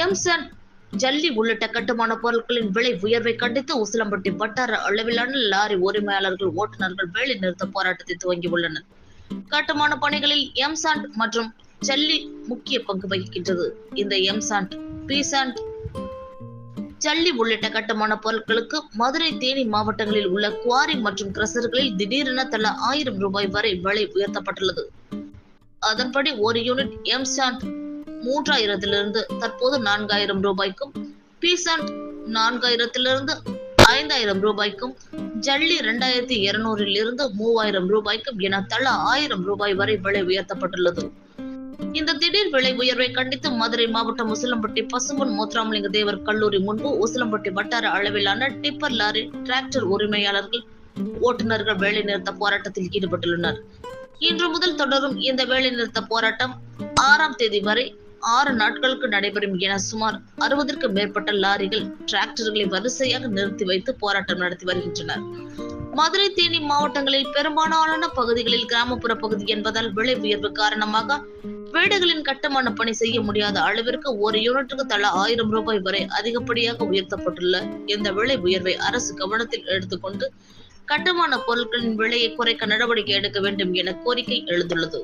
M sand, ஜல்லி உள்ளிட்ட கட்டுமான பொருட்களின் விலை உயர்வை கண்டித்து உசிலம்பட்டி வட்டார அளவிலான லாரி உரிமையாளர்கள், ஓட்டுநர்கள் வேலை நிறுத்த போராட்டத்தை துவங்கியுள்ளனர். கட்டுமான பணிகளில் எம்சாண்ட் மற்றும் ஜல்லி முக்கிய பங்கு வகிக்கின்றது. இந்த எம்சாண்ட், பீசாண்ட், ஜல்லி உள்ளிட்ட கட்டுமான பொருட்களுக்கு மதுரை, தேனி மாவட்டங்களில் உள்ள குவாரி மற்றும் கிரசர்களில் திடீரென தலா 1000 ரூபாய் வரை விலை உயர்த்தப்பட்டுள்ளது. அதன்படி ஒரு யூனிட் எம்சாண்ட் 3000 தற்போது 4000 ரூபாய்க்கும், பீசாண்ட் 4000 5000 ரூபாய்க்கும், ஜல்லி 2200 3000 ரூபாய்க்கும் என தலா 1000 ரூபாய் வரை விலை உயர்த்தப்பட்டுள்ளது. இந்த திடீர் விலை உயர்வை கண்டித்து மதுரை மாவட்டம் உசிலம்பட்டி பசும்பொன் முத்துராமலிங்க தேவர் கல்லூரி முன்பு உசிலம்பட்டி வட்டார அளவிலான டிப்பர், லாரி, டிராக்டர் உரிமையாளர்கள், ஓட்டுநர்கள் வேலை நிறுத்த போராட்டத்தில் ஈடுபட்டுள்ளனர். இன்று முதல் தொடரும் இந்த வேலை நிறுத்த போராட்டம் 6ஆம் தேதி வரை 6 நாட்களுக்கு நடைபெறும் என சுமார் 60க்கும் மேற்பட்ட லாரிகள், டிராக்டர்களை வரிசையாக நிறுத்தி வைத்து போராட்டம் நடத்தி வருகின்றனர். மதுரை, தேனி மாவட்டங்களில் பெரும்பாலான பகுதிகளில் கிராமப்புற பகுதி என்பதால் விலை உயர்வு காரணமாக வீடுகளின் கட்டுமான பணி செய்ய முடியாத அளவிற்கு ஒரு யூனிட்டுக்கு தலா 1000 ரூபாய் வரை அதிகப்படியாக உயர்த்தப்பட்டுள்ள இந்த விலை உயர்வை அரசு கவனத்தில் எடுத்துக்கொண்டு கட்டுமான பொருட்களின் விலையை குறைக்க நடவடிக்கை எடுக்க வேண்டும் என கோரிக்கை எழுந்துள்ளது.